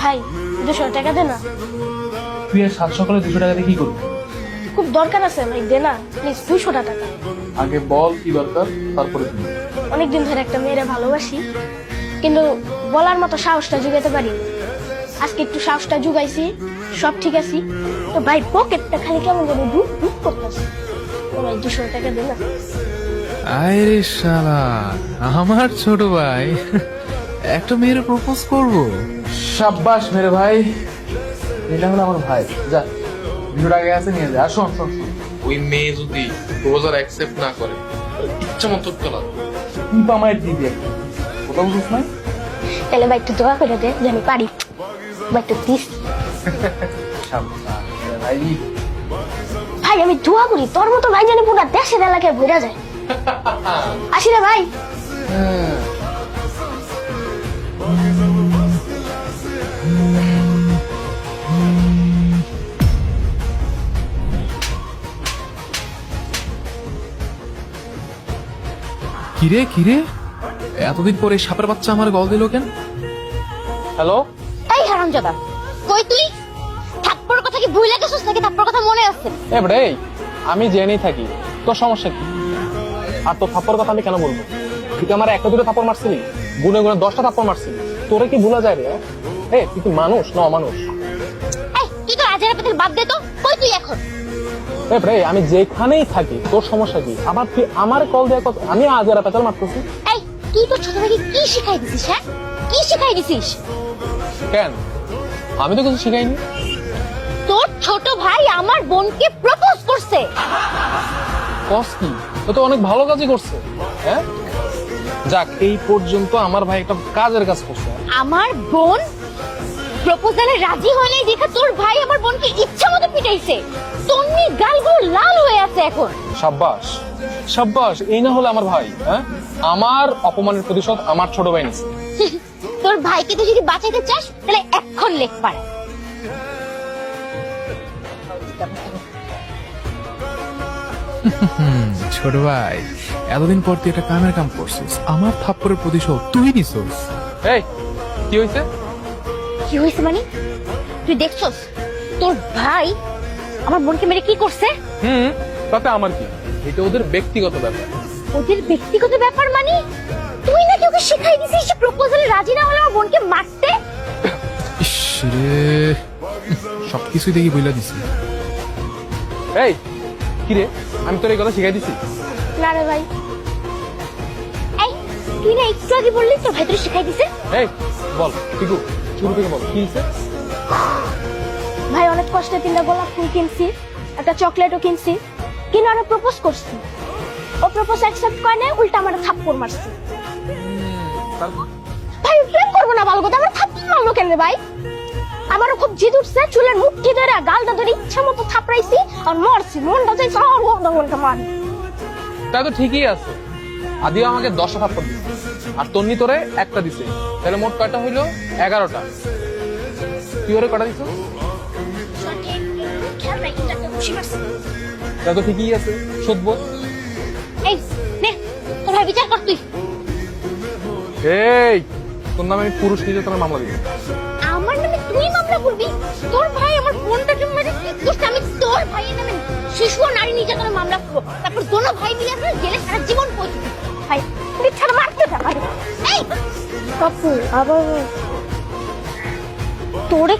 ভাই 200 টাকা দে না। তুই আর সাত সকালে 200 টাকা দিয়ে কি করবি? খুব দরকার আছে ভাই, দে না প্লিজ 200 টাকা। আগে বল কি দরকার, তারপরে দিবি। অনেকদিন ধরে একটা মেয়েরে ভালোবাসি, কিন্তু বলার মতো সাহসটা জুগাতে পারি। আজকে একটু সাহসটা জুগাইছি, সব ঠিক আছে। তো ভাই পকেটটা খালি কেমন করে ধুপ ধুপ করতেছে। তো ভাই 200 টাকা দে না। আরে শালা, আমার ছোট ভাই একটা মেয়ের প্রপোজ করব। সাব্বাস মেরে ভাই, এটা হলো আমার ভাই। যা 200 টাকা আছে নিয়ে যা। আর শোন শোন শোন, ওই মেয়ে যদি প্রপোজাল অ্যাকসেপ্ট না করে ইচ্ছা মতো তোলা কি পামায় দিবি একটা, কোথাও বুঝিস না? তাহলে ভাই একটু দোয়া করে দে যে আমি পারি। ভাই একটু প্লিজ। সাব্বাস মেরে ভাই। ভাই আমি দোয়া করি তোর মতো ভাই জানি পুরো দেশের এলাকায় ঘুরে যায়। আসি রে ভাই। হ্যাঁ। কিরে কিরে, এতদিন পরে সাপের বাচ্চা আমার গল দিল কেন? হ্যালো, এই হারামজাদা, কই তুই? থাপ্পড়ের কথা কি ভুলে গেছিস নাকি থাপ্পড়ের কথা মনে আছে? এবারে আমি জেনেই থাকি তোর সমস্যা কি। আর তোর থাপ্পড় কথা আমি কেন বলবো? তুই কি আমার একটা দুটো থাপ্পড় মারছিলি? গুনে গুনে 10টা থাপ্পড় মারছিলি। তোরে কি ভুলা যায় রে? তুই কি মানুষ না অমানুষ? এই তুই তো রাজার পেতে বাদ দে তো, কই তুই এখন? এবারে আমি যেখানেই থাকি তোর সমস্যা কি? আবার তুই আমার কল দেওয়া কথা আমি আজ এরা পেতাল মারতেছি এই তুই তো ছোট ভাইকে কি শিখাই দিছিস? হ্যাঁ, কি শিখাই দিছিস? কেন? আমি তো কিছু শিখাইনি। তোর ছোট ভাই আমার বোনকে প্রপোজ করছে। কস কি? ও তো অনেক ভালো কাজই করছে। হ্যাঁ, যাক এই পর্যন্ত আমার ভাই একটা কাজের কাজ করছে। আমার বোন প্রপোজালে রাজি হয় নাই দেখে তোর ভাই আমার বোনকে ইচ্ছা মতো পিটাইছে। তন্নি গালগুলো লাল হয়ে আছে এখন। সাব্বাস সাব্বাস, এই না হলে আমার ভাই। হ্যাঁ, আমার অপমানের প্রতিশোধ আমার ছোট ভাই নিছে। তোর ভাইকে তুই যদি বাঁচাইতে চাস তাহলে এখন লেখ পাড়া। ছোট ভাই, এতদিন পর তুই একটা কামের কাম করছিস, আমার থাপ্পড়ের প্রতিশোধ তুই নিছিস। এই কি হয়েছে? কি হয়েছে মানে? তুই দেখছস তোর ভাই আমার বোনকে মেরে কি করছে? তাতে আমার কি? এটা ওদের ব্যক্তিগত ব্যাপার। ওদের ব্যক্তিগত ব্যাপার মানে? তুই নাকি ওকে শিখাই দিছিস যে প্রপোজালে রাজি না হলে আমার বোনকে মারতে? ইস রে, সবকিছুই দেখি বইলা দিছি। এই কি রে, আমি তোর এই কথা শিখাই দিছি? না রে ভাই। এই তুই না একটু আগে বললি তোর ভাই তোর শিখাই দিছে? এই বল ঠিকু, শুরু থেকে বল কি হয়েছে? ভাই অনেক কষ্টে 3টা গোলাপ ফুল কিনছি, একটা চকলেটও কিনছি, কিন্তু আমি প্রপোজ করছি। ও প্রপোজ অ্যাকসেপ্ট করে না, উল্টা আমার থাপ্পড় মারছে। ভাই প্রেম করবো না ভালো কথা, আমার থাপ্পড় মারলো কেন রে ভাই? আমারও খুব জিদ উঠছে, চুলের মুঠি ধরে গালটা ধরে ইচ্ছা মতো থাপড়াইছি আর মরছি। মনটা চাইছে আর মনটা মার। তা তো ঠিকই আছে। আদিও আমাকে 10টা থাপ্পড় দিছে আর তন্নি তোরে একটা দিছে, তাহলে মোট কয়টা হইলো? 11টা। তুই ওরে কটা দিছ? তা তো ঠিকই আছে, শোধবো। এই নে তোর ভাই বিচার কর তুই। এই তোর নামে আমি পুরুষ নির্যাতনের মামলা দিব। আমার নামে তুই মামলা করবি? তোর ভাই আমার বোনটাকে মেরে কি করছে? আমি তোর ভাইয়ের নামে শিশু ও নারী নির্যাতনের মামলা করবো, তারপর দোনো ভাই মিলে আমরা জেলে সারা জীবন পৌঁছে দিব। ভাই তুই ছাড়া মারতে যা ভাই। এই পাপ্পু আবার তোরে